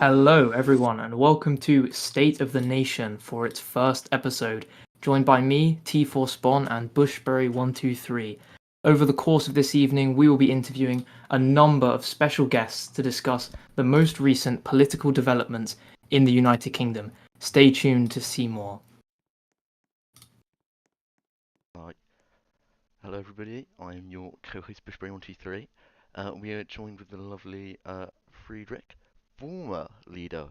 Hello, everyone, and welcome to State of the Nation for its first episode, joined by me, T4 Spawn, and Bushberry123. Over the course of this evening, we will be interviewing a number of special guests to discuss the most recent political developments in the United Kingdom. Stay tuned to see more. Right. Hello, everybody. I'm your co-host Bushberry123. We are joined with the lovely Friedrich, former leader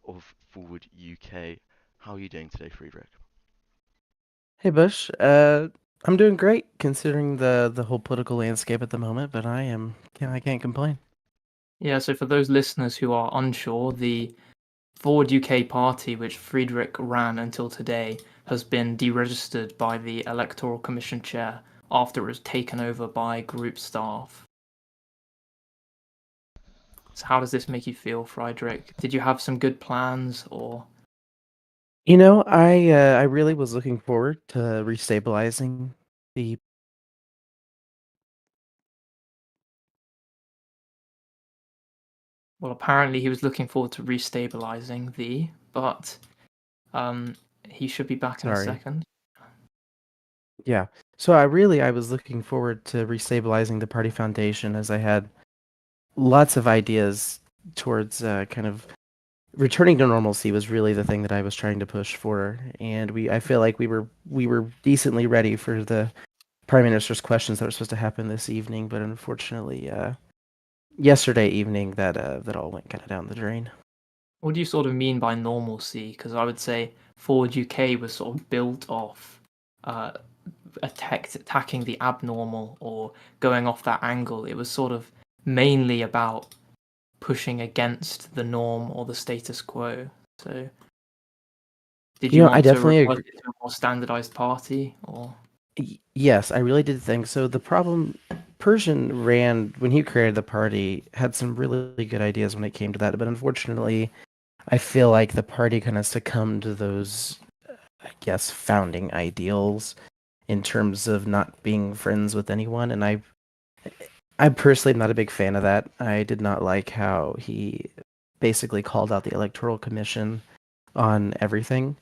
of Forward UK. How are you doing today, Friedrich? Hey Bush, I'm doing great considering the whole political landscape at the moment, but I can't complain. Yeah, so for those listeners who are unsure, the Forward UK party, which Friedrich ran until today, has been deregistered by the Electoral Commission chair after it was taken over by group staff. So how does this make you feel, Friedrich? Did you have some good plans, or I really was looking forward to restabilizing the. well, apparently he was looking forward to restabilizing but um, he should be back in a Sorry, second. yeah. So I was looking forward to restabilizing the party foundation as I had lots of ideas towards kind of returning to normalcy was really the thing that I was trying to push for, and I feel like we were decently ready for the prime minister's questions that were supposed to happen this evening, but unfortunately, yesterday evening that all went kind of down the drain. What do you sort of mean by normalcy? Because I would say Forward UK was sort of built off uh, attacking the abnormal or going off that angle. It was sort of mainly about pushing against the norm or the status quo. So, did you I want to definitely revert agree. it to a more standardized party, or? Yes, I really did think so. The problem Persian ran when he created the party had some really good ideas when it came to that, but unfortunately, I feel like the party kind of succumbed to those, I guess, founding ideals in terms of not being friends with anyone, and I'm personally not a big fan of that. I did not like how he basically called out the Electoral Commission on everything.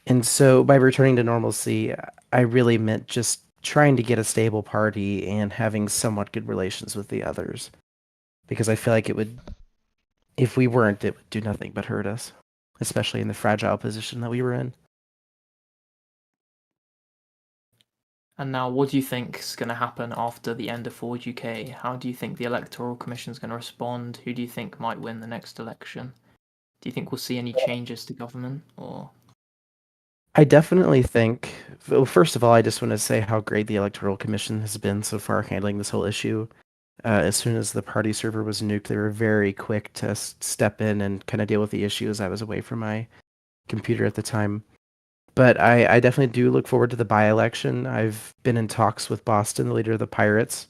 And so by returning to normalcy, I really meant just trying to get a stable party and having somewhat good relations with the others. Because I feel like if we weren't, it would do nothing but hurt us, especially in the fragile position that we were in. And now, what do you think is going to happen after the end of Forward UK? How do you think the Electoral Commission is going to respond? Who do you think might win the next election? Do you think we'll see any changes to government, or? I definitely think, well, first of all, I just want to say how great the Electoral Commission has been so far handling this whole issue. As soon as the party server was nuked, they were very quick to step in and kind of deal with the issues. I was away from my computer at the time. But I definitely do look forward to the by-election. I've been in talks with Boston, the leader of the Pirates,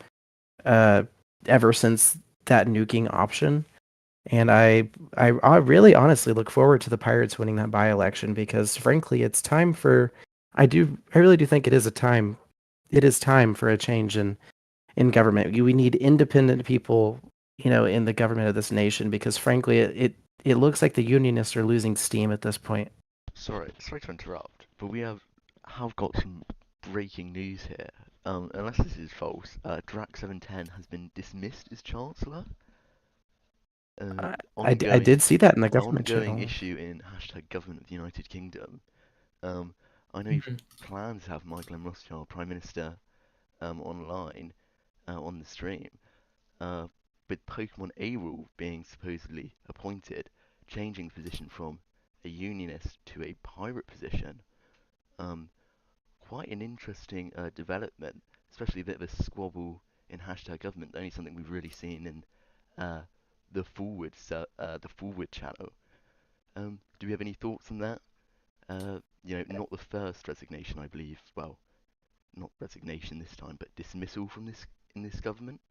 uh, ever since that nuking option. And I really honestly look forward to the Pirates winning that by-election because frankly, it's time for I really do think it is time for a change in government. We need independent people, in the government of this nation because frankly, it looks like the unionists are losing steam at this point. Sorry to interrupt, but we have got some breaking news here. Unless this is false, Drac 710 has been dismissed as Chancellor. I, I Ongoing did see that in the government ongoing channel. issue in hashtag Government of the United Kingdom. Um, I know you've Mhm. planned to have Michael M. Rothschild, Prime Minister, online on the stream. uh, with Pokemon A rule being supposedly appointed, changing the position from a unionist to a pirate position. Um, Quite an interesting development, especially a bit of a squabble in hashtag government. Only something we've really seen in uh, the forward channel. Do we have any thoughts on that? Not the first resignation, I believe. Well, not resignation this time, but dismissal from this in this government.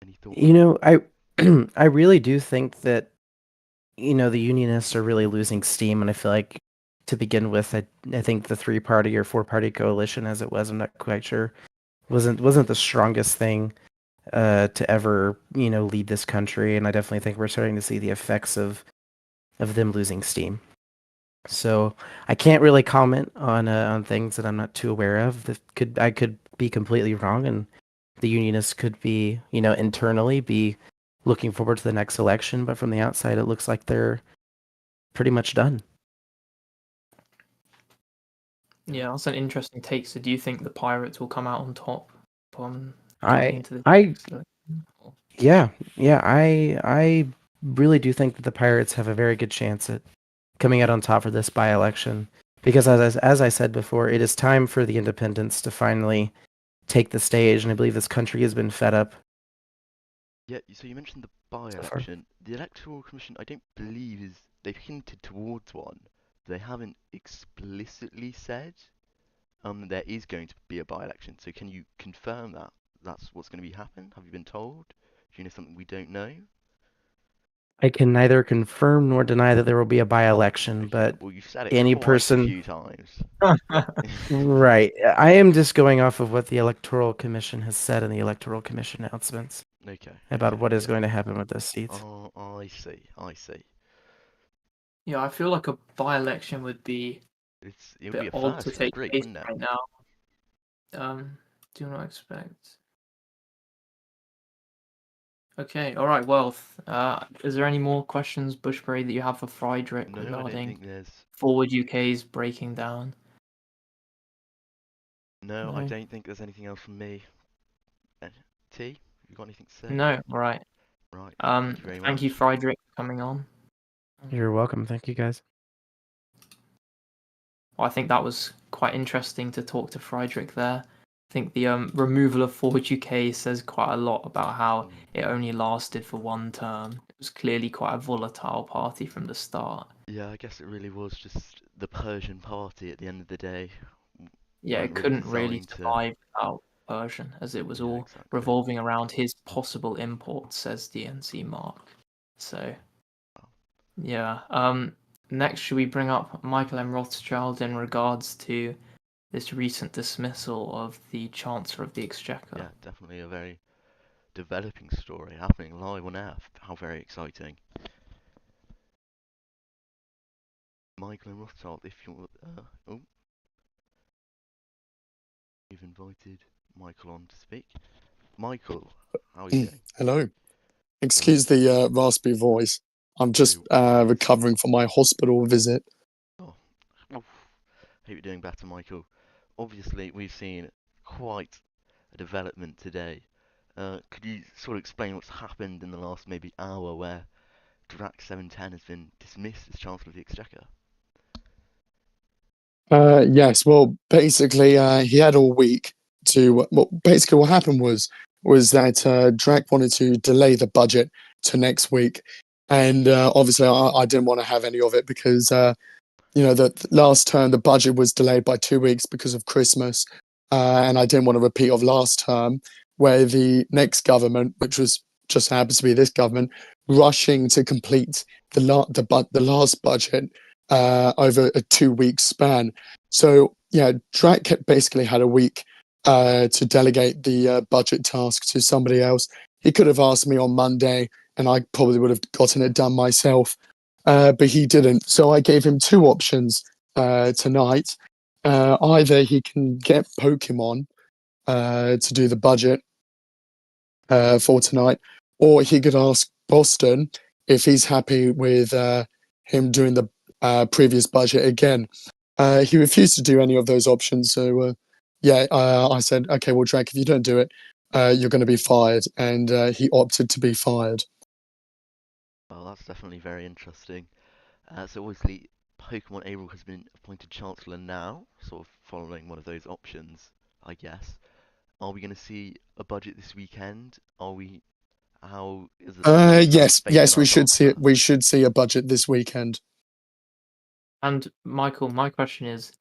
Any thoughts You on that? know, I I really do think that the unionists are really losing steam, and I feel like to begin with, I think the three-party or four-party coalition, as it was, I'm not quite sure, wasn't the strongest thing. to ever, lead this country. And I definitely think we're starting to see the effects of them losing steam. So I can't really comment on things that I'm not too aware of. I could be completely wrong, and the unionists could be, internally be looking forward to the next election. But from the outside, it looks like they're pretty much done. Yeah, that's an interesting take. So, do you think the Pirates will come out on top on getting I into the I next election? yeah, I really do think that the Pirates have a very good chance at coming out on top for this by-election, because as I said before, it is time for the independents to finally take the stage, and I believe this country has been fed up Yeah, so you mentioned the so far. by-election. The Electoral Commission, I don't believe they've hinted towards one. They haven't explicitly said there is going to be a by-election. So can you confirm that that's what's going to be happen? Have you been told? Do you know something we don't know? I can neither confirm nor deny that there will be a by-election, Okay, but well you've said it any quite a person, few times. right? I am just going off of what the Electoral Commission has said in the Electoral Commission announcements Okay, about okay, what is yeah. going to happen with those seats. Oh, I see, I see. Yeah, I feel like a by-election would be It a would be bit a odd to first for the take group, place wouldn't it? right now. Do not expect. Okay, all right. Well, is there any more questions, Bushbury, that you have for Friedrich No, I don't regarding think there's. Forward UK's breaking down? No, I No, don't think there's anything else from me. Uh, T, you got anything to say? no. All right. Right, thank you very Thank you, much. Friedrich, for coming on. You're welcome. Thank you, guys. Well, I think that was quite interesting to talk to Friedrich there. I think the removal of Forward UK says quite a lot about how Mm. it only lasted for one term. It was clearly quite a volatile party from the start. Yeah, I guess it really was just the Persian party at the end of the day. Yeah, Weren't it really couldn't really designed to. survive without Persian, as it was Yeah, all exactly. revolving around his possible imports, says DNC Mark. So, Wow. yeah. Next, should we bring up Michael M. Rothschild in regards to this recent dismissal of the Chancellor of the Exchequer? Yeah, definitely a very developing story happening live on Earth. How very exciting. Michael and Rothschild, if you're. Oh, you've invited Michael on to speak. Michael, how are you doing? Hello. Hello. Excuse the raspy voice. I'm just No worries. recovering from my hospital visit. Oh, oof. Hope you're doing better, Michael. Obviously, we've seen quite a development today. Could you sort of explain what's happened in the last maybe hour where Drac 710 has been dismissed as Chancellor of the Exchequer? Yes, well, basically, he had all week to. Well, basically, what happened was that Drac wanted to delay the budget to next week, and obviously, I didn't want to have any of it because the last term the budget was delayed by 2 weeks because of Christmas, and I didn't want to repeat of last term where the next government, which was just happens to be this government, rushing to complete the last budget over a 2 week span. So yeah, Drac basically had a week to delegate the budget task to somebody else. He could have asked me on Monday, and I probably would have gotten it done myself, but he didn't. So I gave him two options tonight. Either he can get Pokemon to do the budget for tonight, or he could ask Boston if he's happy with him doing the previous budget again. He refused to do any of those options. So, I said, okay, well, Drake, if you don't do it, you're going to be fired. And he opted to be fired. Well, that's definitely very interesting. So obviously, Pokemon April has been appointed Chancellor now, sort of following one of those options, I guess. Are we going to see a budget this weekend? Are we? How is it? Do you have any Yes, faith in yes, we our should see it. Chancellor? We should see a budget this weekend. And Michael, my question is,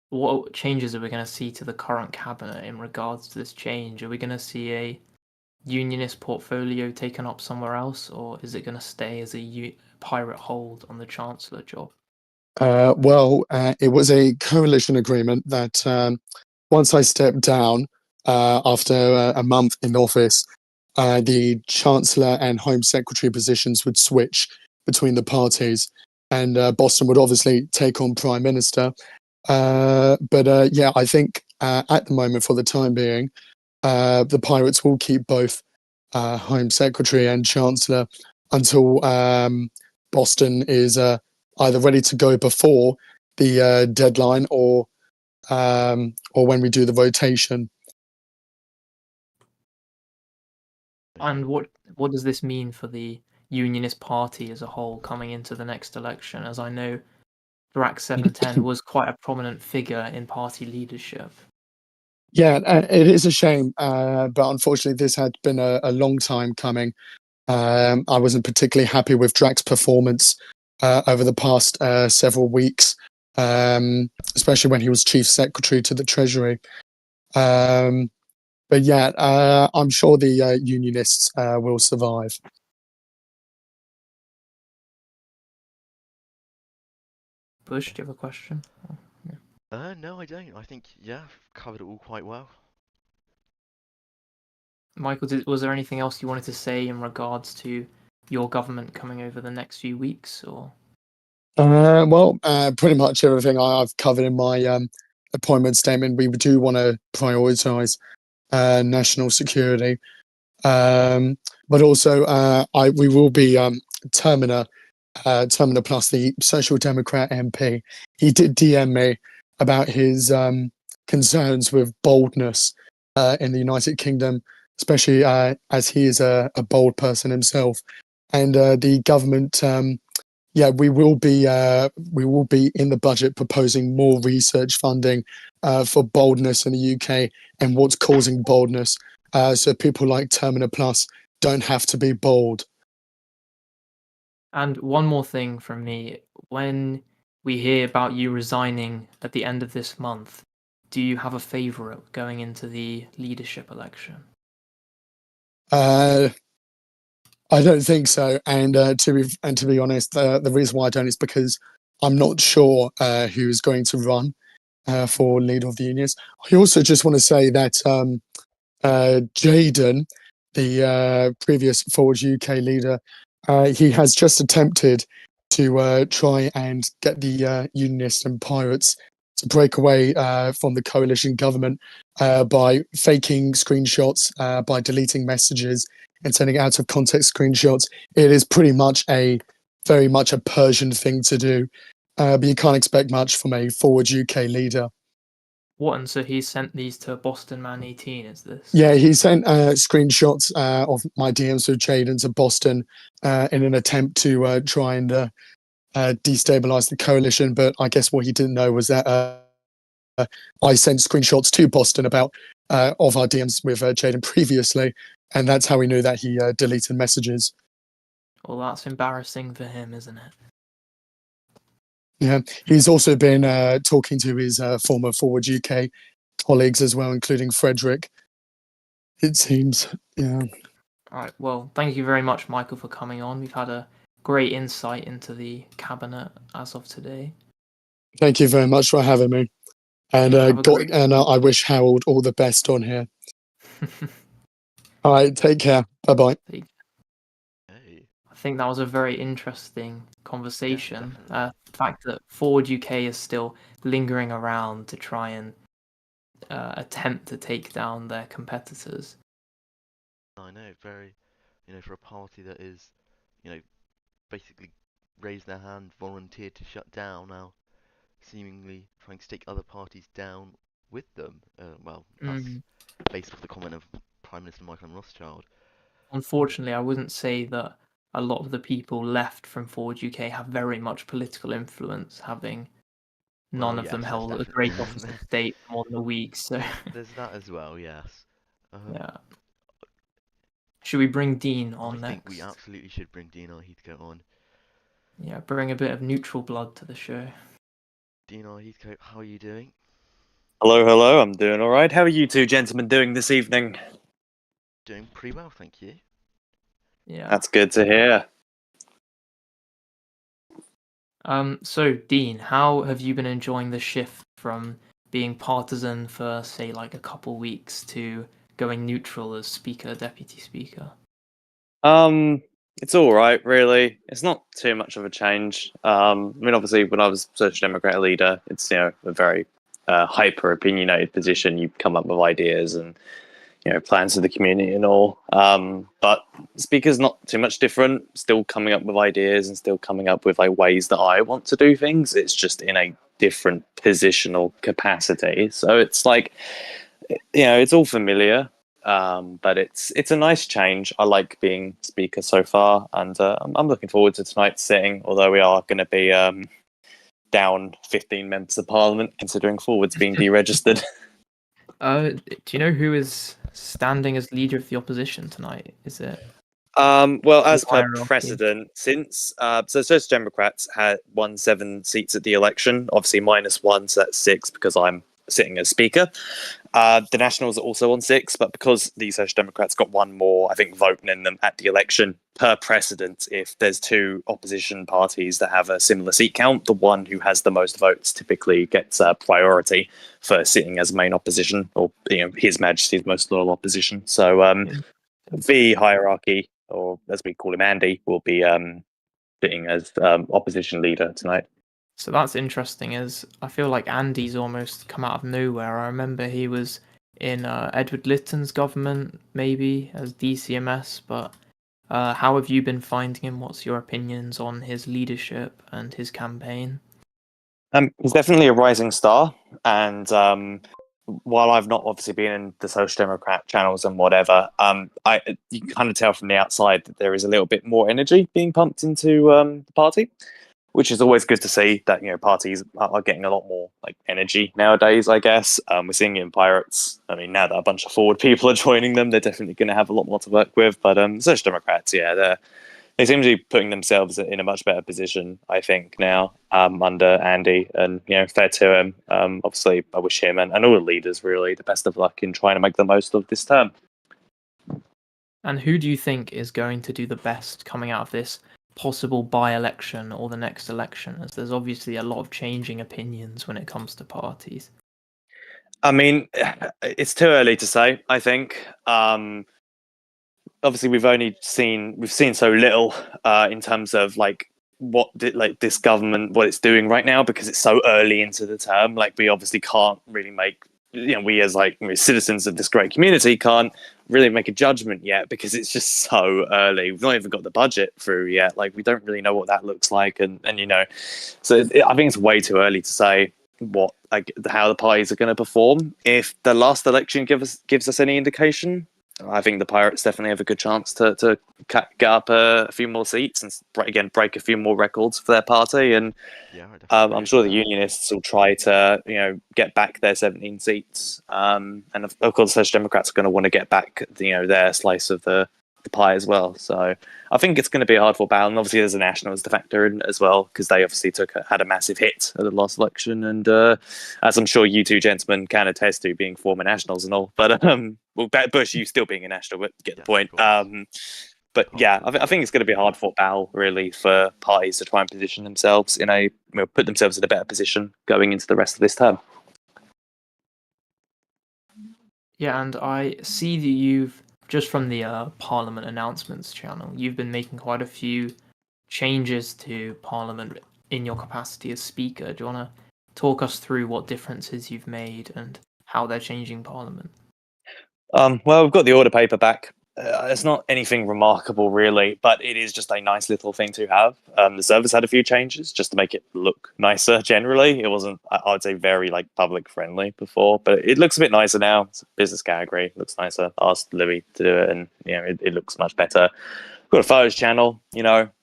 what changes are we going to see to the current cabinet in regards to this change? Are we going to see a unionist portfolio taken up somewhere else, or is it going to stay as a pirate hold on the Chancellor job? It was a coalition agreement that once I stepped down after a month in office, the Chancellor and Home Secretary positions would switch between the parties, and Boston would obviously take on Prime Minister. But yeah, I think at the moment, for the time being, the Pirates will keep both Home Secretary and Chancellor until Boston is either ready to go before the deadline or when we do the rotation. And what does this mean for the Unionist Party as a whole coming into the next election? As I know, Drax 710 was quite a prominent figure in party leadership. Yeah, it is a shame, but unfortunately, this had been a long time coming. I wasn't particularly happy with Drax's performance over the past several weeks, especially when he was Chief Secretary to the Treasury. But yeah, I'm sure the Unionists will survive. Bush, do you have a question? No, I don't. I think, yeah, I've covered it all quite well. Michael, was there anything else you wanted to say in regards to your government coming over the next few weeks, or? Well, pretty much everything I've covered in my appointment statement. We do want to prioritise national security, but also we will be Termina Plus, the Social Democrat MP. He did DM me about his concerns with boldness in the United Kingdom, especially as he is a bold person himself, and the government. Yeah, we will be in the budget proposing more research funding for boldness in the UK and what's causing boldness, so people like Termina Plus don't have to be bold. And one more thing from me. When we hear about you resigning at the end of this month, do you have a favourite going into the leadership election? I don't think so, and to be honest, the reason why I don't is because I'm not sure who's going to run for leader of the unions. I also just want to say that Jaden, the previous Forge UK leader, he has just attempted to try and get the Unionists and Pirates to break away from the coalition government by faking screenshots, by deleting messages and sending out of context screenshots. It is pretty much very much a Persian thing to do, but you can't expect much from a Forward UK leader. What, and so he sent these to Boston Man 18, is this? Yeah, he sent screenshots of my DMs with Jaden to Boston in an attempt to try and destabilize the coalition. But I guess what he didn't know was that I sent screenshots to Boston about of our DMs with Jaden previously, and that's how we knew that he deleted messages. Well, that's embarrassing for him, isn't it? Yeah, he's also been talking to his former Forward UK colleagues as well, including Frederick. It seems, yeah. All right. Well, thank you very much, Michael, for coming on. We've had a great insight into the cabinet as of today. Thank you very much for having me. And I wish Harold all the best on here. All right, take care. Bye bye. Hey. I think that was a very interesting conversation. Yeah, The fact that Forward UK is still lingering around to try and attempt to take down their competitors. I know, very, for a party that is, basically raised their hand, volunteered to shut down, now seemingly trying to take other parties down with them. Well, that's based off the comment of Prime Minister Michael Rothschild. Unfortunately, I wouldn't say that a lot of the people left from Forward UK have very much political influence, having none of them held a great office of state for more than a week. So there's that as well, yes. Yeah. Should we bring Dean on next? I think we absolutely should bring Dean Heathcote on. Yeah, bring a bit of neutral blood to the show. Dean Heathcote, how are you doing? Hello, hello. I'm doing all right. How are you two gentlemen doing this evening? Doing pretty well, thank you. Yeah. That's good to hear. So Dean, how have you been enjoying the shift from being partisan for, say, like a couple weeks to going neutral as Speaker, Deputy Speaker? It's all right, really. It's not too much of a change. I mean, obviously, when I was Social Democrat leader, it's a very hyper opinionated position. You come up with ideas and plans for the community and all. But Speaker's not too much different. Still coming up with ideas and still coming up with like ways that I want to do things. It's just in a different positional capacity. So it's like, it's all familiar. But it's a nice change. I like being Speaker so far, and I'm looking forward to tonight's sitting. Although we are going to be down 15 members of Parliament, considering Forward's being deregistered. Do you know who is standing as leader of the opposition tonight? Is it? Well, as per hierarchy? precedent, since so Social Democrats had won 7 seats at the election, obviously -1, so that's 6 because I'm sitting as Speaker. The Nationals are also on 6, but because the Social Democrats got one more, I think, vote in them at the election, per precedent, if there's 2 opposition parties that have a similar seat count, the one who has the most votes typically gets priority for sitting as main opposition, or His Majesty's most loyal opposition. So the hierarchy, or as we call him, Andy, will be sitting as opposition leader tonight. So that's interesting, as I feel like Andy's almost come out of nowhere. I remember he was in Edward Litton's government, maybe, as DCMS, but how have you been finding him? What's your opinions on his leadership and his campaign? He's definitely a rising star, and while I've not obviously been in the Social Democrat channels and whatever, you can kind of tell from the outside that there is a little bit more energy being pumped into the party, which is always good to see. That parties are getting a lot more like energy nowadays. I guess we're seeing it in Pirates. I mean, now that a bunch of Forward people are joining them, they're definitely going to have a lot more to work with. But Social Democrats, they seem to be putting themselves in a much better position, I think, now under Andy, and fair to him. Obviously, I wish him and all the leaders really the best of luck in trying to make the most of this term. And who do you think is going to do the best coming out of this possible by-election or the next election, as there's obviously a lot of changing opinions when it comes to parties? I mean, it's too early to say, I think. Obviously we've seen so little in terms of this government, what it's doing right now, because it's so early into the term. Like, we obviously can't really make, we as citizens of this great community can't really make a judgment yet, because it's just so early. We've not even got the budget through yet. Like, we don't really know what that looks like, and so I think it's way too early to say how the parties are going to perform. If the last election gives us any indication, I think the Pirates definitely have a good chance to get up a few more seats and break a few more records for their party. And I'm sure the Unionists will try to get back their 17 seats. And of course, the Social Democrats are going to want to get back their slice of the pie as well. So I think it's going to be a hard-fought battle. And obviously, there's the Nationals to factor in as well, because they obviously had a massive hit at the last election. And as I'm sure you two gentlemen can attest to, being former Nationals and all. But Bush, you still being a National, but get the point. But yeah, I think it's going to be a hard-fought battle, really, for parties to try and position themselves put themselves in a better position going into the rest of this term. Yeah, and I see that you've, just from the Parliament announcements channel, you've been making quite a few changes to Parliament in your capacity as Speaker. Do you want to talk us through what differences you've made and how they're changing Parliament? Well, we've got the order paper back. It's not anything remarkable, really, but it is just a nice little thing to have. The service had a few changes just to make it look nicer. Generally, it wasn't, I would say, very public friendly before, but it looks a bit nicer now. It's a business category, it looks nicer. I asked Louis to do it, and it looks much better. We've got a photos channel.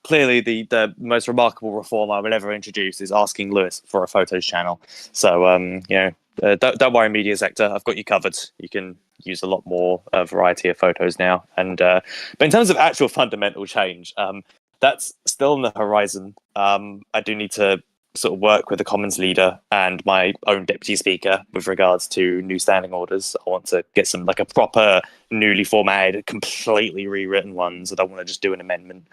Clearly the most remarkable reform I will ever introduce is asking Lewis for a photos channel. So don't worry, media sector, I've got you covered. You can use a lot more variety of photos now. And but in terms of actual fundamental change, that's still on the horizon. I do need to sort of work with the Commons leader and my own deputy speaker with regards to new standing orders. I want to get some a proper, newly formatted, completely rewritten ones. I don't want to just do an amendment.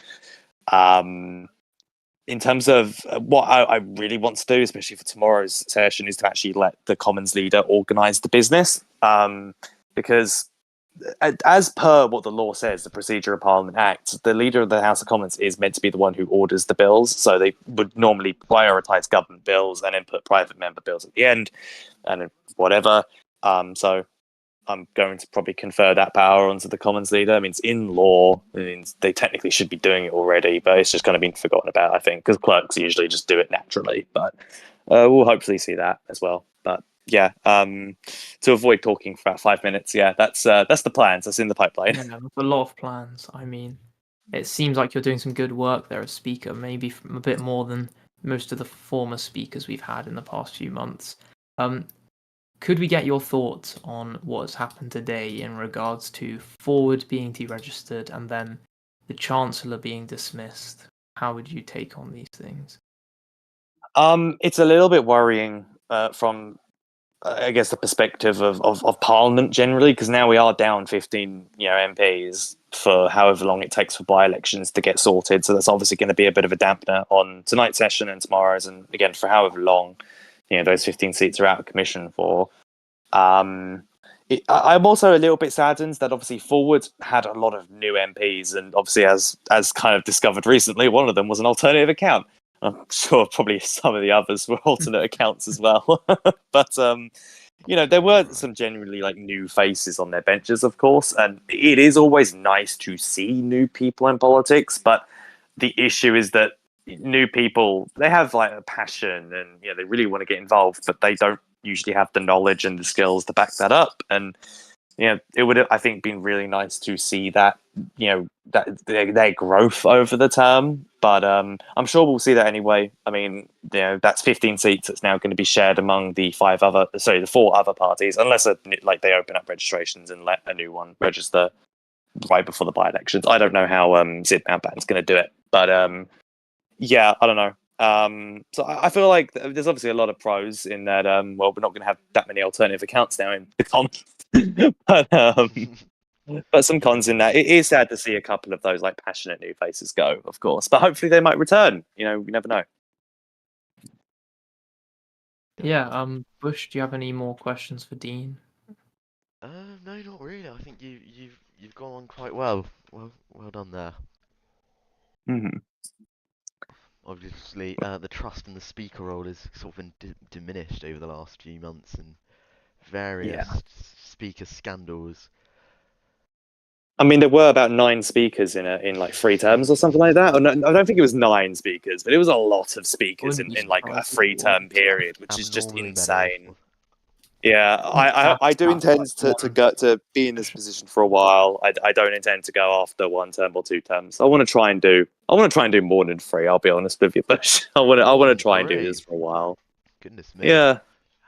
In terms of what I really want to do, especially for tomorrow's session, is to actually let the Commons leader organise the business. Because as per what the law says, the Procedure of Parliament Act, the Leader of the House of Commons is meant to be the one who orders the bills. So they would normally prioritise government bills and then put private member bills at the end, and whatever. So I'm going to probably confer that power onto the Commons Leader. I mean, it's in law. I mean, they technically should be doing it already, but it's just kind of been forgotten about, I think, because clerks usually just do it naturally. But we'll hopefully see that as well. But yeah, to avoid talking for about 5 minutes, yeah, that's the plans. That's in the pipeline. Yeah, there's a lot of plans. I mean, it seems like you're doing some good work there as speaker, maybe a bit more than most of the former speakers we've had in the past few months. Could we get your thoughts on what has happened today in regards to Forward being deregistered and then the Chancellor being dismissed? How would you take on these things? It's a little bit worrying from, I guess, the perspective of Parliament generally, because now we are down 15, MPs for however long it takes for by-elections to get sorted. So that's obviously going to be a bit of a dampener on tonight's session and tomorrow's, and again for however long, those 15 seats are out of commission for. I'm also a little bit saddened that obviously Forward had a lot of new MPs, and obviously as kind of discovered recently, one of them was an alternative account. I'm sure probably some of the others were alternate accounts as well. But there were some genuinely new faces on their benches, of course, and it is always nice to see new people in politics. But the issue is that new people, they have a passion and they really want to get involved, but they don't usually have the knowledge and the skills to back that up. And it would have, I think, been really nice to see that that their growth over the term. But I'm sure we'll see that anyway. I mean, that's 15 seats that's now going to be shared among the four other parties, unless they open up registrations and let a new one register right before the by-elections. I don't know how Sid Mountbatten's going to do it, but yeah, I don't know. So I feel like there's obviously a lot of pros in that. Well, we're not going to have that many alternative accounts now in the Commons, but some cons in that. It is sad to see a couple of those passionate new faces go, of course, but hopefully they might return. We never know. Yeah, Bush, do you have any more questions for Dean? No, not really. I think you've gone on quite well. Well done there. Mm-hmm. Obviously, the trust in the speaker role has sort of been diminished over the last few months, and various speaker scandals. I mean, there were about 9 speakers in 3 terms or something like that. Or no, I don't think it was 9 speakers, but it was a lot of speakers in a 3-term period, which is just insane. Yeah, I do intend to be in this position for a while. I don't intend to go after 1 term or 2 terms. I want to try and do more than 3. I'll be honest with you, Bush. I want to try and do this for a while. Goodness me. Yeah.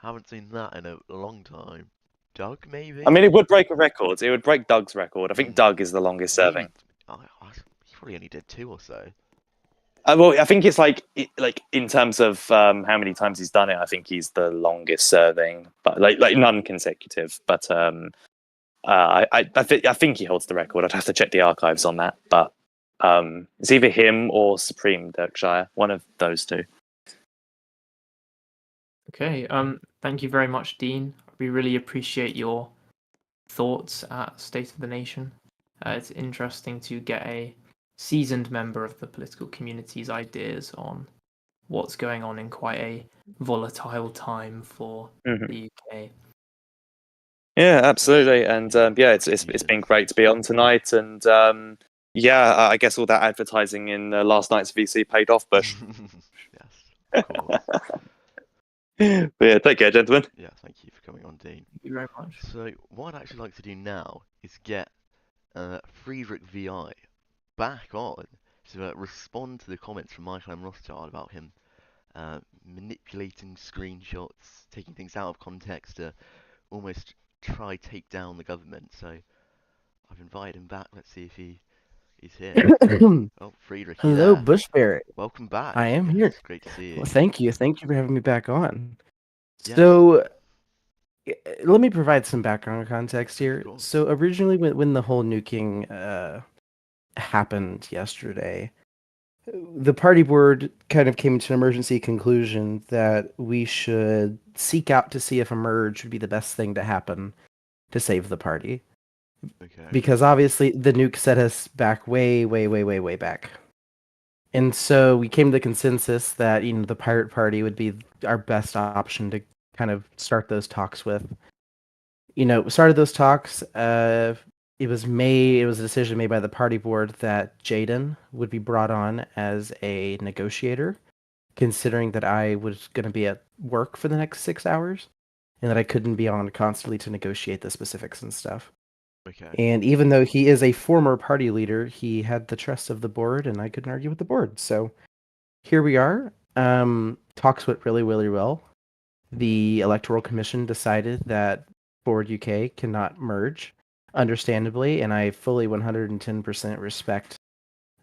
Haven't seen that in a long time. Doug, maybe? I mean, it would break a record. It would break Doug's record. I think Doug is the longest serving. He probably only did 2 or so. Well, I think it's in terms of how many times he's done it. I think he's the longest serving, but non-consecutive. But I think he holds the record. I'd have to check the archives on that. But it's either him or Supreme Dirkshire, one of those 2. Okay. Thank you very much, Dean. We really appreciate your thoughts at State of the Nation. It's interesting to get a seasoned member of the political community's ideas on what's going on in quite a volatile time for the UK. Yeah, absolutely, and it's been great to be on tonight, and I guess all that advertising in last night's VC paid off, Bush. Yes, of course. But yeah, take care, gentlemen. Yeah, thank you for coming on, Dean. Thank you very much. So what I'd actually like to do now is get Friedrich VI back on to respond to the comments from Michael M. Rothschild about him manipulating screenshots, taking things out of context to almost try take down the government. So I've invited him back. Let's see if he's here. Oh, Friedrich, Hello, there. Bushberry. Welcome back. I am here. It's great to see you. Well, thank you for having me back on. Yeah. So let me provide some background context here. So originally, when the whole nuking happened yesterday, the party board kind of came to an emergency conclusion that we should seek out to see if a merge would be the best thing to happen to save the party. Okay. because obviously the nuke set us back way, way, way, way, way back. And so we came to the consensus that the Pirate Party would be our best option to kind of start those talks with. We started those talks. It was a decision made by the party board that Jaden would be brought on as a negotiator, considering that I was going to be at work for the next 6 hours and that I couldn't be on constantly to negotiate the specifics and stuff. Okay. And even though he is a former party leader, he had the trust of the board, and I couldn't argue with the board. So here we are. Talks went really, really well. The Electoral Commission decided that Forward UK cannot merge, understandably, and I fully 110% respect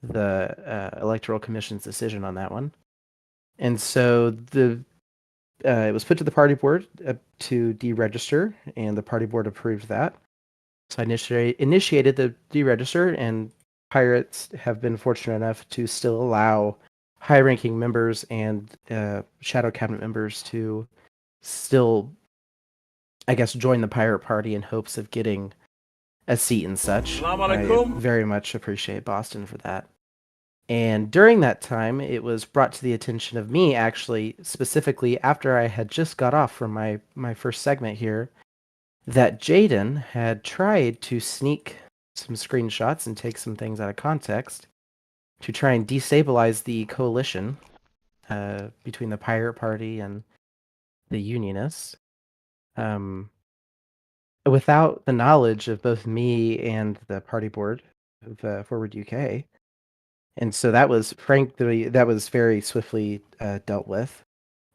the Electoral Commission's decision on that one. And so it was put to the party board to deregister, and the party board approved that. So I initiated the deregister, and Pirates have been fortunate enough to still allow high-ranking members and shadow cabinet members to still, I guess, join the Pirate Party in hopes of getting a seat and such. I very much appreciate Boston for that. And during that time, it was brought to the attention of me, actually, specifically after I had just got off from my first segment here, that Jaden had tried to sneak some screenshots and take some things out of context to try and destabilize the coalition between the Pirate Party and the Unionists, without the knowledge of both me and the party board of Forward UK. And so that was very swiftly dealt with,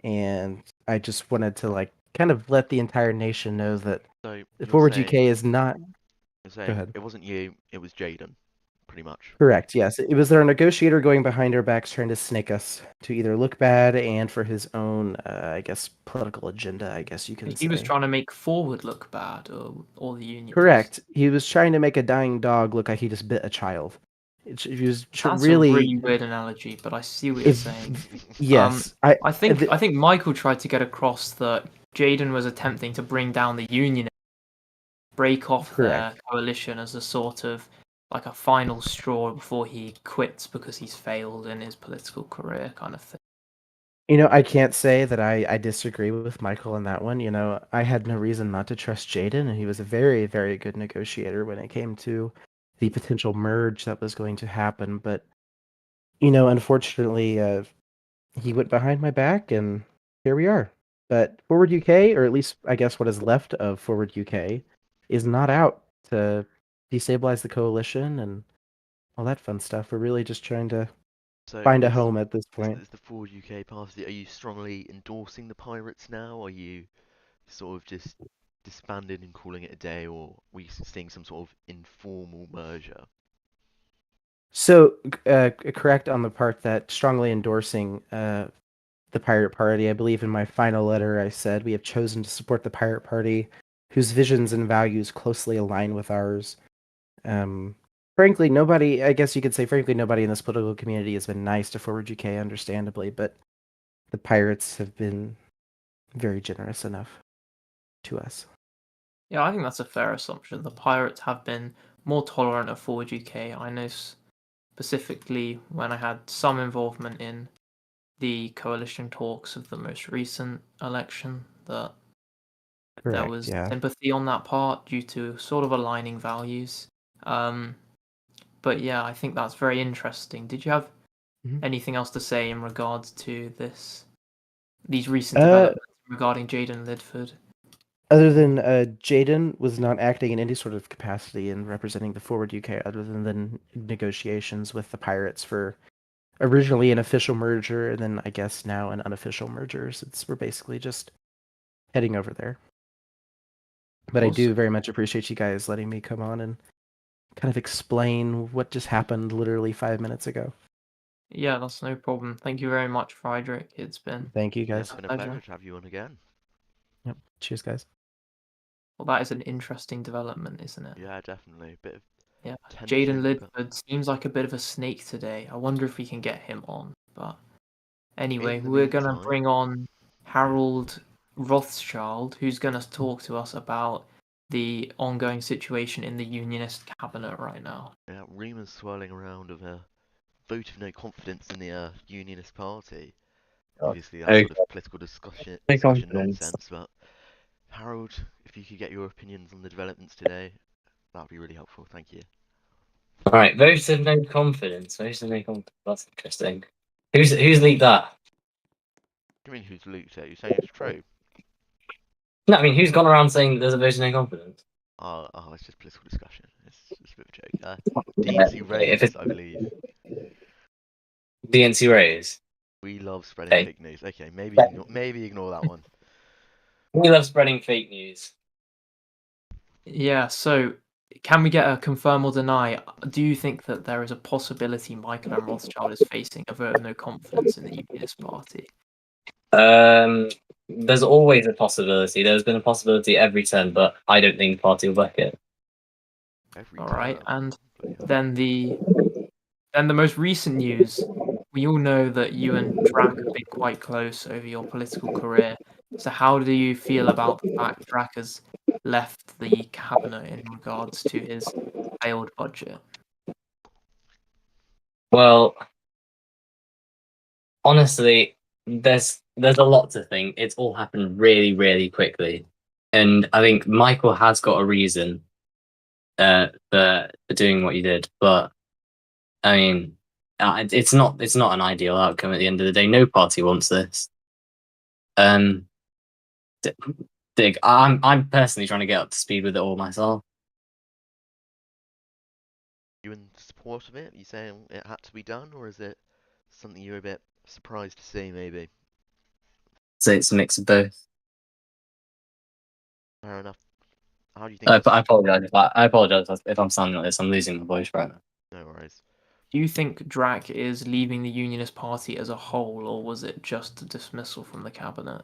and I just wanted to kind of let the entire nation know that So Forward UK is not. you're Go saying ahead. it wasn't you, it was Jaden, pretty much. Correct. Yes, it was our negotiator going behind our backs, trying to snake us to either look bad and for his own, I guess, political agenda. I guess you can He was say. trying to make Forward look bad, or the Union. Correct. He was trying to make a dying dog look like he just bit a child. He was That's a really. really weird analogy, but I see what you're saying. Yes, I think Michael tried to get across that Jaden was attempting to bring down the Union, break off their correct. coalition as a sort of like a final straw before he quits because he's failed in his political career, kind of thing. I can't say that I disagree with Michael on that one. I had no reason not to trust Jaden, and he was a very, very good negotiator when it came to the potential merge that was going to happen. But, unfortunately, he went behind my back, and here we are. But Forward UK, or at least I guess what is left of Forward UK, is not out to destabilize the coalition and all that fun stuff. We're really just trying to So find a home at this point. is the Forward UK party, are you strongly endorsing the Pirates now? Are you sort of just disbanded and calling it a day, or are we seeing some sort of informal merger? So, correct on the part that strongly endorsing the Pirate Party. I believe in my final letter I said we have chosen to support the Pirate Party, whose visions and values closely align with ours. Frankly, nobody, I guess you could say, frankly, nobody in this political community has been nice to Forward UK, understandably, but the Pirates have been very generous enough to us. Yeah, I think that's a fair assumption. The Pirates have been more tolerant of Forward UK. I know specifically when I had some involvement in the coalition talks of the most recent election that there Correct, was yeah. sympathy on that part due to sort of aligning values. But yeah, I think that's very interesting. Did you have Mhm. anything else to say in regards to these recent developments regarding Jaden Lidford? Other than Jaden was not acting in any sort of capacity in representing the Forward UK, other than the negotiations with the Pirates for originally an official merger, and then I guess now an unofficial merger. Since we're basically just heading over there. But I do very much appreciate you guys letting me come on and kind of explain what just happened literally 5 minutes ago. Yeah, that's no problem. Thank you very much, Friedrich. It's been Thank you Yeah, guys. it's been a pleasure. pleasure to have you on again. Yep. Cheers, guys. Well, that is an interesting development, isn't it? Yeah, definitely. A bit of Yeah, tension, Jaden but Lidford seems like a bit of a snake today. I wonder if we can get him on. But anyway, in the we're gonna meantime, bring on Harold Rothschild, who's gonna talk to us about the ongoing situation in the unionist cabinet right now? Yeah, rumours swirling around of a vote of no confidence in the Unionist Party. Obviously, that's Okay. sort of political discussion No confidence. nonsense, but Harold, if you could get your opinions on the developments today, that would be really helpful. Thank you. All right, vote of no confidence. Vote of no confidence. That's interesting. Who's leaked that? What do you mean who's leaked it? You're saying it's true? No, I mean who's gone around saying there's a vote of no confidence? Oh, it's just political discussion. It's a bit of a joke. DNC If Rays, it's I believe. DNC Rays, We love spreading okay. fake news. Okay, maybe ignore that one. We love spreading fake news. Yeah, so can we get a confirm or deny? Do you think that there is a possibility Michael and Rothschild is facing a vote of no confidence in the Unionist Party? There's always a possibility. There's been a possibility every turn, but I don't think the party will back it. Every All right, term. and Bloody hell. then the most recent news. We all know that you and Drac have been quite close over your political career. So how do you feel about the fact Drac has left the cabinet in regards to his failed budget? Well, honestly, there's a lot to think. It's all happened really, really quickly, and I think Michael has got a reason for doing what he did. But I mean, it's not an ideal outcome at the end of the day. No party wants this. Dig. I'm personally trying to get up to speed with it all myself. You in support of it? You saying it had to be done, or is it something you're a bit surprised to see, maybe? So it's a mix of both. Fair enough. How do you think I apologize. I apologize if I'm sounding like this. I'm losing my voice right now. No worries. Do you think Drac is leaving the Unionist Party as a whole, or was it just a dismissal from the cabinet?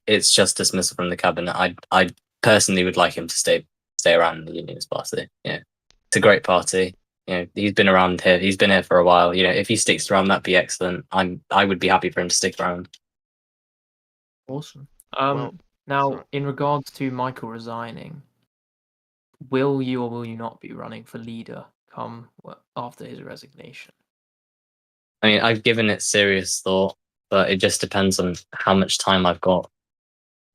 It's just dismissal from the cabinet. I personally would like him to stay around the Unionist Party. Yeah, it's a great party. You know, he's been around here. He's been here for a while. You know, if he sticks around, that'd be excellent. I would be happy for him to stick around. Awesome. Well, Now, sorry. in regards to Michael resigning, will you or will you not be running for leader after his resignation? I mean, I've given it serious thought, but it just depends on how much time I've got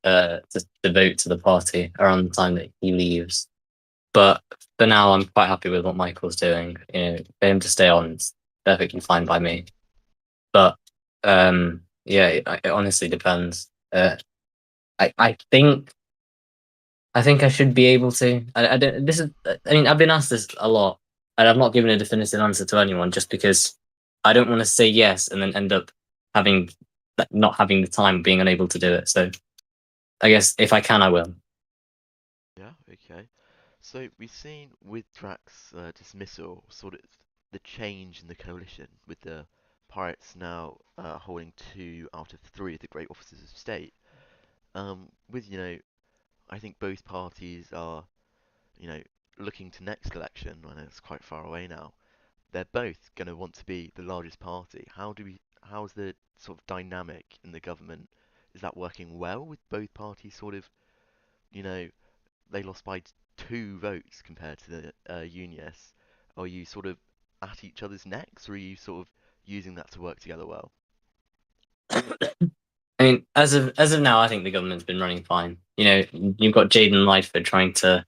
to devote to the party around the time that he leaves. But for now, I'm quite happy with what Michael's doing. You know, for him to stay on is perfectly fine by me. But yeah, it honestly depends. I think I should be able to. I don't. This is. I mean, I've been asked this a lot, and I've not given a definitive answer to anyone, just because I don't want to say yes and then end up not having the time, being unable to do it. So I guess if I can, I will. Yeah, okay. So we've seen with Drax's dismissal, sort of the change in the coalition, with the Pirates now holding 2 out of 3 of the great offices of state. With, I think both parties are, you know, looking to next election, when it's quite far away now. They're both going to want to be the largest party. How's the sort of dynamic in the government? Is that working well with both parties sort of, you know, they lost by 2 votes compared to the Unionists? Are you sort of at each other's necks, or are you sort of using that to work together well? I mean, as of now, I think the government's been running fine. You know, you've got Jaden Lightford trying to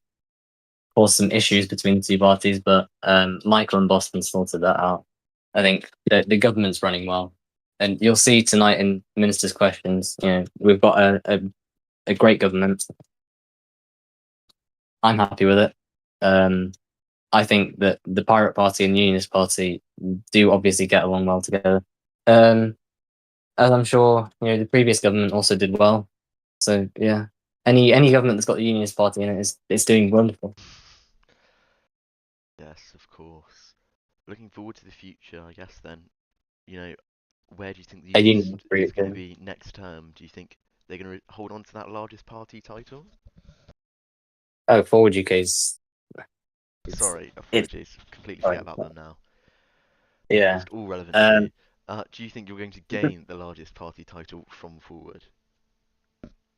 cause some issues between the two parties, but Michael and Boston sorted that out. I think the government's running well, and you'll see tonight in ministers' questions. You know, we've got a great government. I'm happy with it. I think that the Pirate Party and the Unionist Party do obviously get along well together. As I'm sure the previous government also did well. So yeah, any government that's got the Unionist Party in it is doing wonderful. Yes, of course. Looking forward to the future, I guess then, you know, where do you think the A Unionist Unionist is going to party. be next term? Do you think they're going to hold on to that largest party title? Oh, Forward UK's. Sorry, It's apologies. Completely sorry. forget about them now. Yeah. Just all relevant to Um, you. Do you think you're going to gain the largest party title from Forward?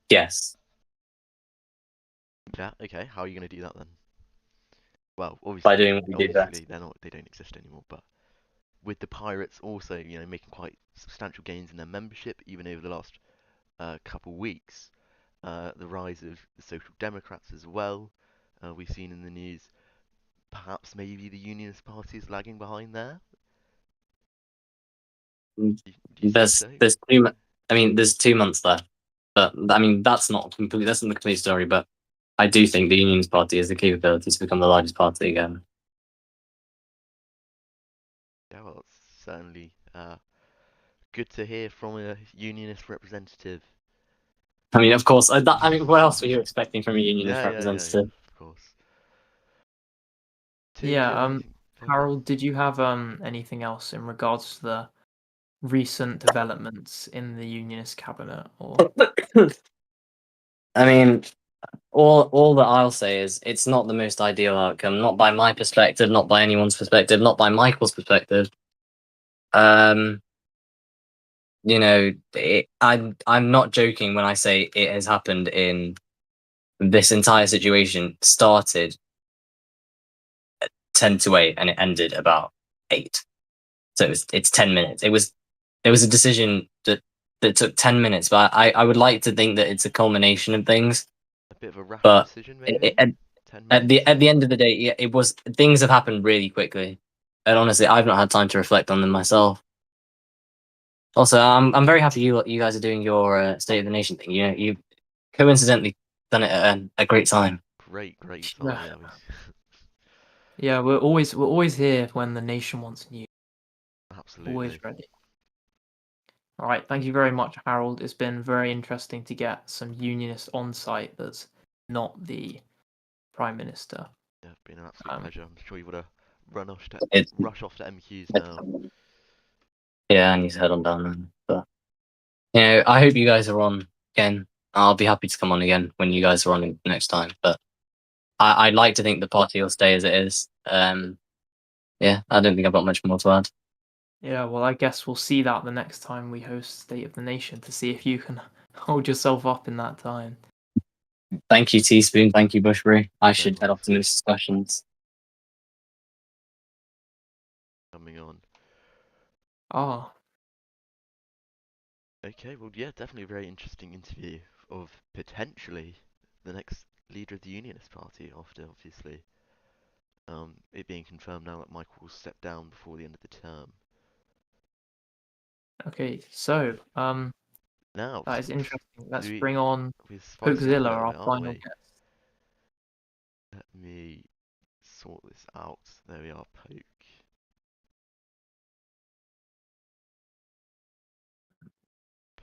yes. Yeah. Okay. How are you going to do that then? Well, By doing what we do best. obviously they don't exist anymore, but with the Pirates also, making quite substantial gains in their membership, even over the last couple weeks. The rise of the Social Democrats as well. We've seen in the news. Perhaps maybe the Unionist Party is lagging behind there. Do you think so? There's there's 2 months left, but I mean that's not the complete story. But I do think the Unionist Party has the capability to become the largest party again. Yeah, well, it's certainly good to hear from a Unionist representative. I mean, of course. What else were you expecting from a Unionist Yeah, representative? of course. Yeah, Harold, did you have anything else in regards to the recent developments in the Unionist cabinet? Or I mean, all that I'll say is it's not the most ideal outcome, not by my perspective, not by anyone's perspective, not by Michael's perspective. I'm not joking when I say it has happened in this entire situation started 10 to 8 and it ended about 8. So it's 10 minutes. There was a decision that took 10 minutes, but I would like to think that it's a culmination of things. A bit of a rash But decision, maybe. 10 at minutes. the end of the day, yeah, it was things have happened really quickly, and honestly, I've not had time to reflect on them myself. Also, I'm very happy you guys are doing your State of the Nation thing. You coincidentally done it at a great time. Great time. Yeah. Yeah. yeah, we're always here when the nation wants news. Absolutely. Always ready. All right, thank you very much, Harold. It's been very interesting to get some Unionist on site that's not the Prime Minister. Yeah, it's been an absolute pleasure. I'm sure you would have It's rush off to MQs now. yeah, I need to head on down then. But I hope you guys are on again. I'll be happy to come on again when you guys are on next time. But I'd like to think the party will stay as it is. Yeah, I don't think I've got much more to add. Yeah, well, I guess we'll see that the next time we host State of the Nation to see if you can hold yourself up in that time. Thank you, Teaspoon. Thank you, Bushbury. I should head off to those discussions. Coming on. Ah, Okay, well, yeah, definitely a very interesting interview of potentially the next leader of the Unionist Party after, obviously, it being confirmed now that Michael will step down before the end of the term. okay. So, Now, that is interesting. Let's we- bring on we're spicing it up a Pokezilla, little our bit, aren't final we? guest. Let me sort this out. There we are, Poke.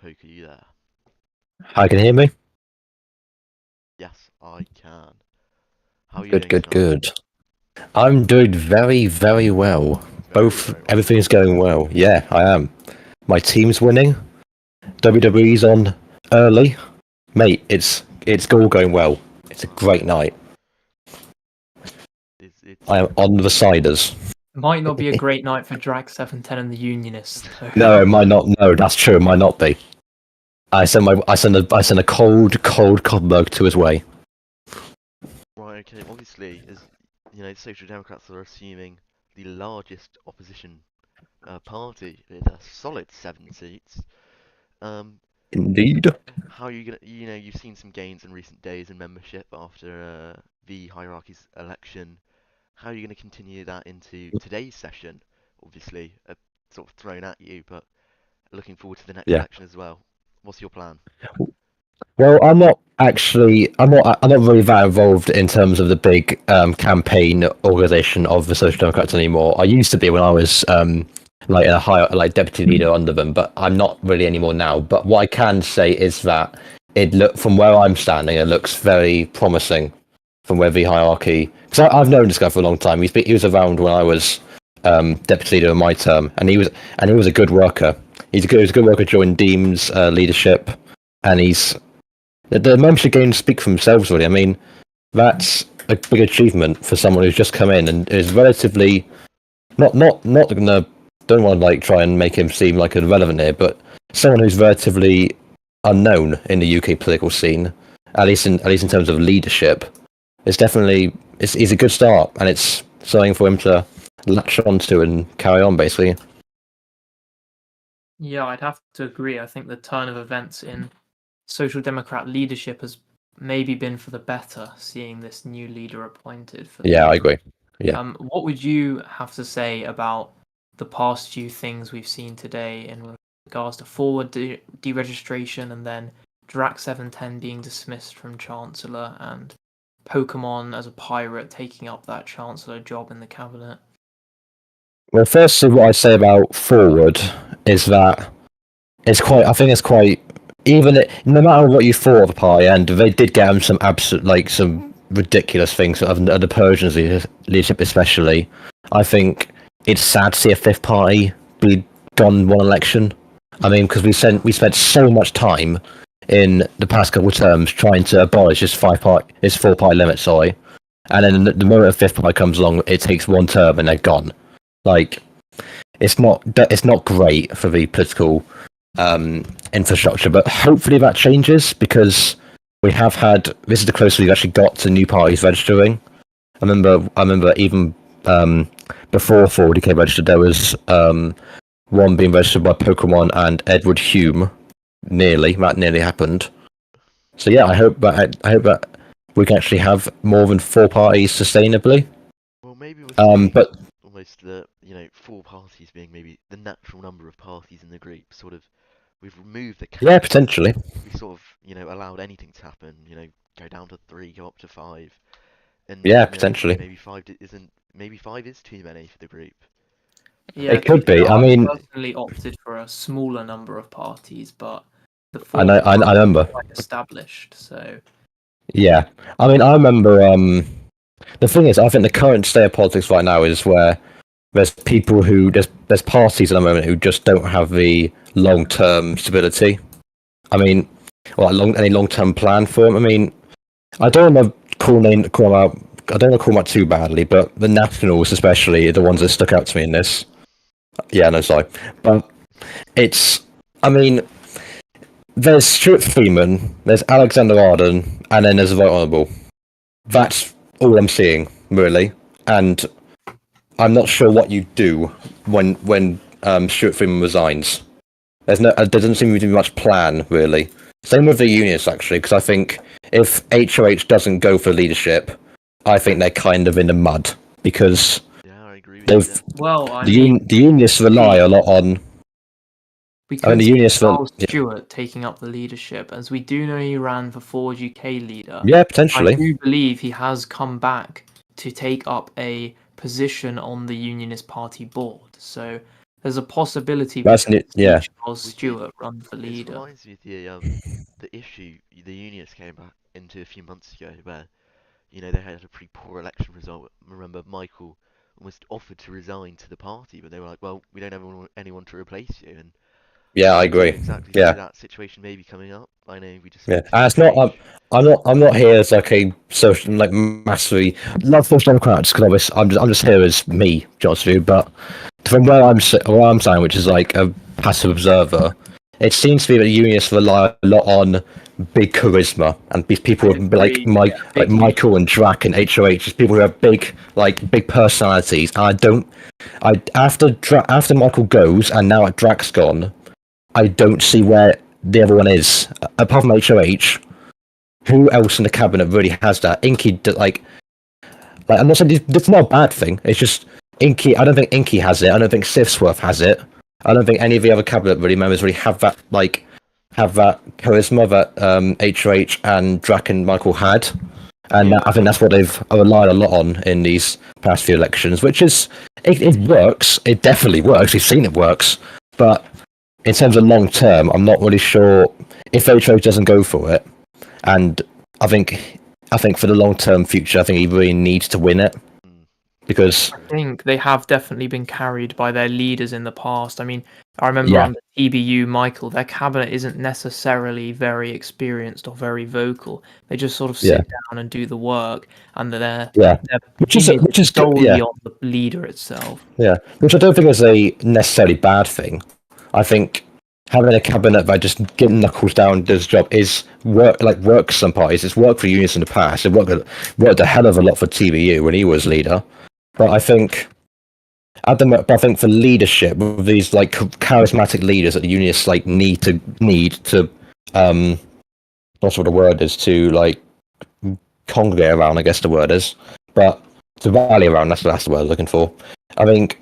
Poke, are you there? Hi, can you hear me? Yes, I can. How are you Good, doing good, tonight? good. I'm doing very, very well. Very well. Everything's going well. Yeah, I am. My team's winning. WWE's on early. Mate, it's all going well. It's a great night. I am on the siders. Might not be a great night for Drag 710 and the Unionists. Though. No, it might not. No, that's true. It might not be. I send a cold Codberg to his way. Right, okay, obviously, as the Social Democrats are assuming the largest opposition party with a solid 7 seats. Indeed. How are you gonna, you've seen some gains in recent days in membership after the hierarchy's election. How are you going to continue that into today's session? Obviously, sort of thrown at you, but looking forward to the next election as well. What's your plan? Well, I'm not really that involved in terms of the big campaign organization of the Social Democrats anymore. I used to be when I was like a higher, like deputy leader under them, but I'm not really anymore now. But what I can say is that from where I'm standing, it looks very promising from where the hierarchy. Because I've known this guy for a long time. He was around when I was deputy leader in my term, and he was a good worker. He was a good worker during Deem's leadership, and the membership gains speak for themselves, really. I mean, that's a big achievement for someone who's just come in and is relatively not gonna. Don't want to try and make him seem like irrelevant here, but someone who's relatively unknown in the UK political scene, at least in terms of leadership, it's definitely it's a good start, and it's something for him to latch onto and carry on, basically. Yeah, I'd have to agree. I think the turn of events in Social Democrat leadership has maybe been for the better, seeing this new leader appointed for Yeah, I agree. Yeah. What would you have to say about the past few things we've seen today in regards to forward deregistration and then Drac 710 being dismissed from Chancellor and Pokemon as a pirate taking up that Chancellor job in the cabinet? Well, firstly, what I say about forward is that it's quite. I think it's quite. No matter what you thought of the party, and they did get him some absolute, some ridiculous things of the Persians leadership, especially. I think it's sad to see a fifth party be gone one election. I mean, because we spent so much time in the past couple of terms trying to abolish this four-party limit, sorry. And then the moment a fifth party comes along, it takes one term and they're gone. Like, it's not great for the political infrastructure, but hopefully that changes, because this is the closest we've actually got to new parties registering. I remember even before Forward became registered, there was one being registered by Pokemon and Edward Hume. That nearly happened. So yeah, I hope that we can actually have more than 4 parties sustainably. Well, maybe we're but almost the 4 parties being maybe the natural number of parties in the group. Sort of, we've removed the cap. Yeah, potentially. We sort of allowed anything to happen. Go down to 3, go up to 5. And Yeah, potentially. Maybe 5 is too many for the group. Yeah, It could be. I mean, personally opted for a smaller number of parties, but the I remember. quite established. So Yeah, I mean, I remember. The thing is, I think the current state of politics right now is where there's parties at the moment who just don't have the long-term stability. I mean, any long-term plan for them. I mean, I don't want to call them out. I don't want to call them out too badly, but the Nationals, especially, are the ones that stuck out to me in this. Yeah, no, sorry, but I mean, there's Stuart Freeman, there's Alexander Arden, and then there's the Right Honourable. That's all I'm seeing, really, and I'm not sure what you do when Stuart Freeman resigns. There doesn't seem to be much plan, really. Same with the unionists, actually, because I think if HOH doesn't go for leadership, I think they're kind of in the mud, because I agree with you. The unionists rely a lot on. We could see Charles Stewart taking up the leadership, as we do know he ran for Forward UK leader. Yeah, potentially. I do believe he has come back to take up a position on the Unionist Party board. So there's a possibility Charles Stewart run for leader. It reminds me of the issue the Unionists came back into a few months ago, where they had a pretty poor election result. Remember, Michael almost offered to resign to the party, but they were like, "Well, we don't have anyone to replace you." And yeah, I agree. Exactly. See that situation maybe coming up. I know we just. Yeah, and it's not. I'm not here as like a social, massively love Social Democrats, because I'm just here as me, Johnson. But from where I'm saying, which is like a passive observer, it seems to be that the unionists rely a lot on big charisma and people like Michael and Drac and HOH, just people who have big personalities. And after Michael goes and now Drac's gone, I don't see where the other one is apart from HOH. Who else in the cabinet really has that? Inky, I'm not saying it's not a bad thing. It's just Inky. I don't think Inky has it. I don't think Sifsworth has it. I don't think any of the other cabinet members really have that charisma that HOH and Drac and Michael had, and I think that's what they've relied a lot on in these past few elections. Which is it works. It definitely works. We've seen it works, but in terms of long term, I'm not really sure if HOH doesn't go for it. And I think for the long term future, I think he really needs to win it, because I think they have definitely been carried by their leaders in the past. I mean, I remember under TBU, Michael, their cabinet isn't necessarily very experienced or very vocal. They just sort of sit down and do the work, and they're which is solely on the leader itself. Yeah, which I don't think is a necessarily bad thing. I think having a cabinet that just getting knuckles down does the job is works some parties. It's worked for unions in the past. It worked a hell of a lot for TVU when he was leader. But I think but I think for leadership, with these like charismatic leaders that the unionists like need to that's what the word is, to like congregate around, I guess the word is, but to rally around, that's the word I'm looking for. I think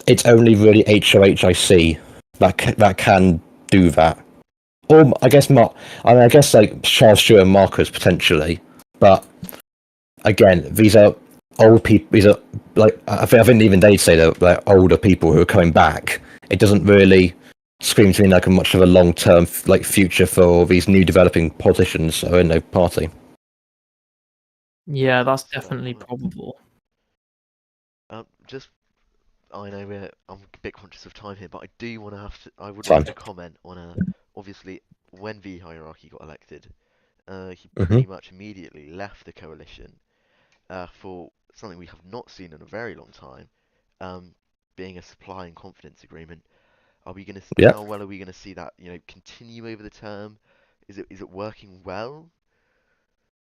it's only really HOHIC that can do that. Or I guess like Charles Stewart and Marcus potentially, but again, these are old people. These are like I think even they'd say they're older people who are coming back. It doesn't really scream to me like much of a long-term like future for these new developing politicians who are in the party. Yeah, that's definitely probable. I know I'm a bit conscious of time here, but I would Fine. like to comment on obviously when the hierarchy got elected, he Mhm. pretty much immediately left the coalition for something we have not seen in a very long time, being a supply and confidence agreement. Are we going to Yeah. How well are we going to see that continue over the term? Is it working well?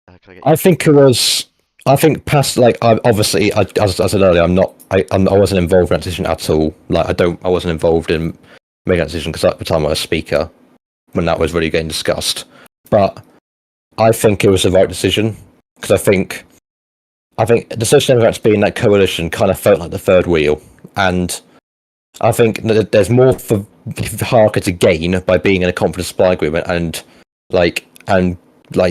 I think it was. I think past like obviously, as I said earlier, I wasn't involved in that decision at all. Like I wasn't involved in making that decision because at the time I was speaker when that was really getting discussed. But I think it was the right decision because I think the Social Democrats being that coalition kind of felt like the third wheel, and I think that there's more for Harker to gain by being in a confidence supply agreement and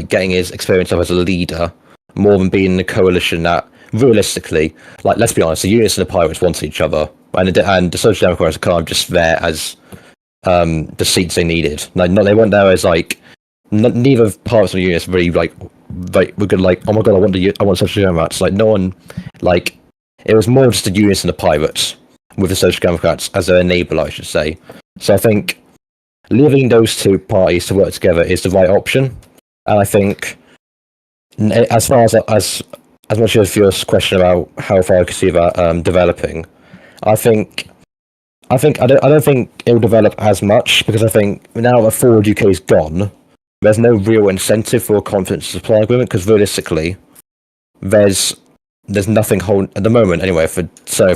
getting his experience up as a leader more than being in a coalition that realistically, like let's be honest, the Unionists and the Pirates wanted each other, and the Social Democrats are kind of just there as the seats they needed. Like they weren't there as like neither Pirates or Unionists really like we're gonna like, oh my god, I want Social Democrats. Like no one, like it was more just the Unionists and the Pirates with the Social Democrats as an enabler, I should say. So I think leaving those two parties to work together is the right option, and I think as far as much as your question about how far I can see that developing, I don't think it will develop as much because I think now that Forward UK is gone, there's no real incentive for a confidence supply agreement because realistically, there's nothing holding at the moment anyway for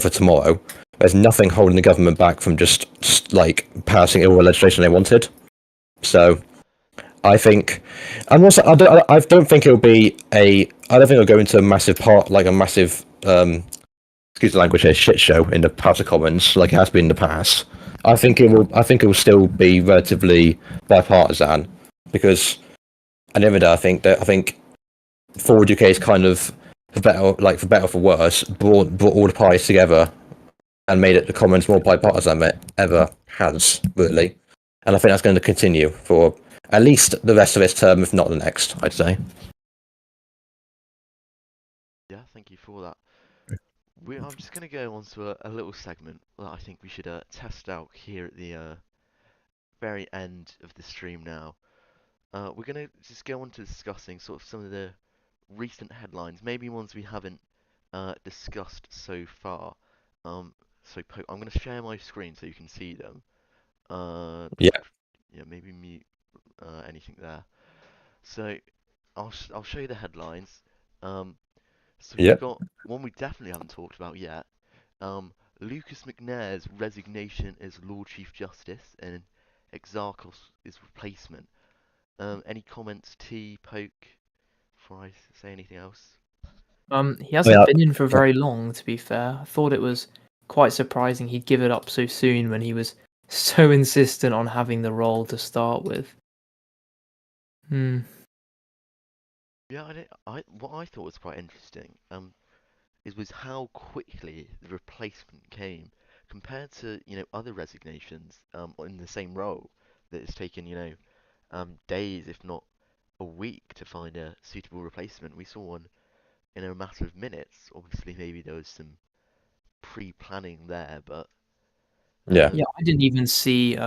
tomorrow. There's nothing holding the government back from just like passing all the legislation they wanted. So I think I don't think it'll be I don't think it'll go into a massive excuse the language here, shit show in the House of Commons like it has been in the past. I think it will still be relatively bipartisan because at the end of the day, I think Forward UK is kind of for better or for worse brought all the parties together and made it the Commons more bipartisan than it ever has, really. And I think that's going to continue for at least the rest of its term, if not the next, I'd say. Yeah, thank you for that. I'm just going to go on to a little segment that I think we should test out here at the very end of the stream now. We're going to just go on to discussing sort of some of the recent headlines, maybe ones we haven't discussed so far. I'm going to share my screen so you can see them. Yeah. Yeah, maybe mute anything there. So I'll show you the headlines. So we've got one we definitely haven't talked about yet. Lucas McNair's resignation as Lord Chief Justice and Exarchos' replacement. Any comments, T, Poke, before I say anything else? He hasn't been in for very long, to be fair. I thought it was quite surprising he'd give it up so soon when he was so insistent on having the role to start with. Yeah, what I thought was quite interesting was how quickly the replacement came compared to other resignations in the same role that it's taken days if not a week to find a suitable replacement. We saw one in a matter of minutes. Obviously, maybe there was some pre-planning there, but Yeah, I didn't even see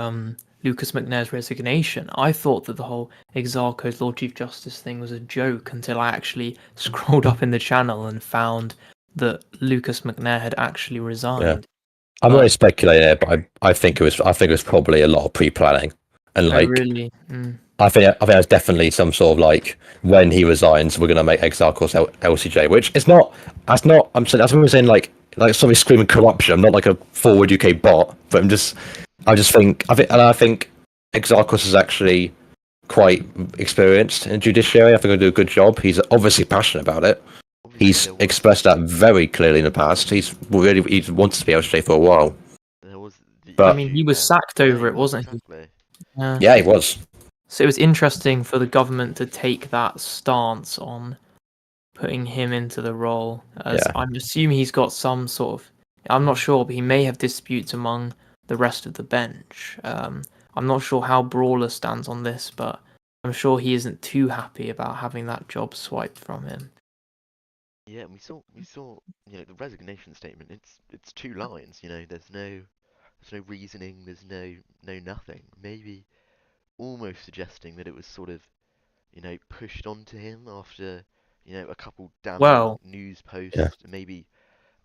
Lucas McNair's resignation. I thought that the whole Exarcho's Lord Chief Justice thing was a joke until I actually scrolled up in the channel and found that Lucas McNair had actually resigned. I'm only speculating, but I think it was probably a lot of pre-planning. And Oh, like, really? I think that's definitely some sort of like when he resigns, we're gonna make Exarchus LCJ, which is not. That's not. I'm saying that's what I'm saying. Like somebody screaming corruption. I'm not like a forward UK bot, but I think Exarchus is actually quite experienced in judiciary. I think he'll do a good job. He's obviously passionate about it. Obviously, He's there was expressed that very clearly in the past. He's wanted to be LCJ for a while. there was the But- I mean, he was sacked Yeah, over he it, was, wasn't he? exactly. Yeah. Yeah, he was. So it was interesting for the government to take that stance on putting him into the role, as Yeah. I'm assuming he's got some sort of. I'm not sure, but he may have disputes among the rest of the bench. I'm not sure how Brawler stands on this, but I'm sure he isn't too happy about having that job swiped from him. Yeah, and we saw the resignation statement. It's 2 lines. There's no reasoning. There's no nothing. Maybe almost suggesting that it was sort of pushed onto him after a couple damning Well, news posts. Yeah. Maybe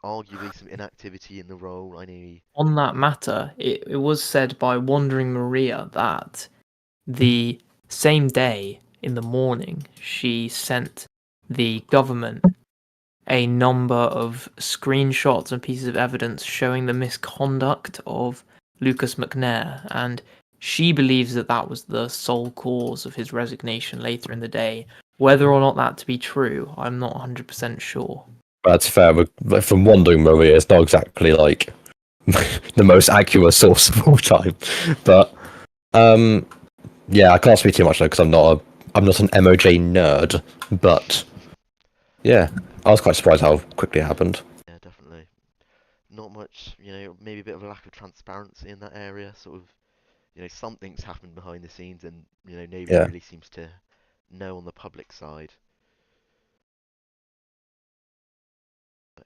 arguably some inactivity in the role. I know. on that matter, it was said by Wandering Maria that the same day in the morning she sent the government a number of screenshots and pieces of evidence showing the misconduct of Lucas McNair, and she believes that that was the sole cause of his resignation later in the day. Whether or not that to be true, I'm not 100% sure. That's fair. But from Wandering Maria, it's not exactly like the most accurate source of all time. But yeah, I can't speak too much though because I'm not an MOJ nerd. But yeah, I was quite surprised how quickly it happened. Yeah, definitely. Not much. Maybe a bit of a lack of transparency in that area. Sort of. Something's happened behind the scenes, and nobody Yeah. really seems to know on the public side.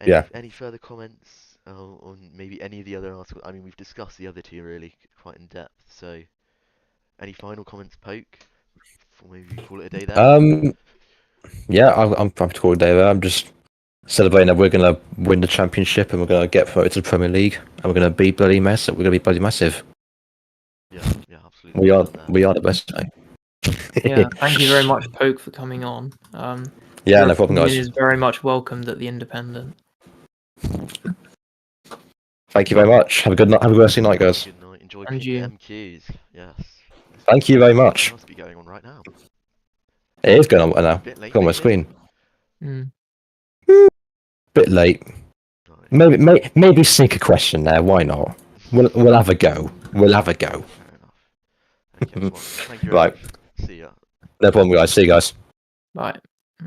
Yeah. Any further comments on maybe any of the other articles? I mean, we've discussed the other two really quite in depth. So, any final comments, Poke? Before maybe we call it a day there. Yeah, I'm happy to call it a day there. I'm just celebrating that we're gonna win the championship and we're gonna get promoted to the Premier League and we're gonna be bloody massive. We're gonna be bloody massive. Yeah, absolutely. We are Done that. we are the best. Yeah, thank you very much, Poke, for coming on. Yeah, Your no problem, opinion guys. is very much welcomed at the Independent. Thank you very much. Have a good night. Have a good rest of your night, guys. Good night. Enjoy And peeing you. MQs. Yes. Thank you very much. It must be going on right now. It is going on right now. Bit late. It's on my maybe? screen. Mm. Bit late. Right. Maybe sneak a question there. Why not? We'll have a go. We'll have a go. Fair enough. Okay, well, thank you very Right. much. See ya. No problem, guys. See you guys. Right.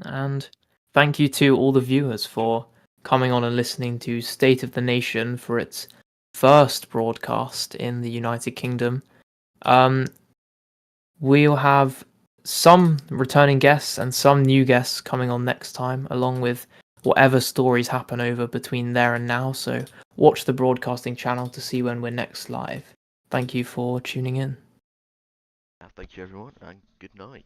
And thank you to all the viewers for coming on and listening to State of the Nation for its first broadcast in the United Kingdom. We'll have some returning guests and some new guests coming on next time, along with whatever stories happen over between there and now. So watch the broadcasting channel to see when we're next live. Thank you for tuning in. Thank you, everyone, and good night.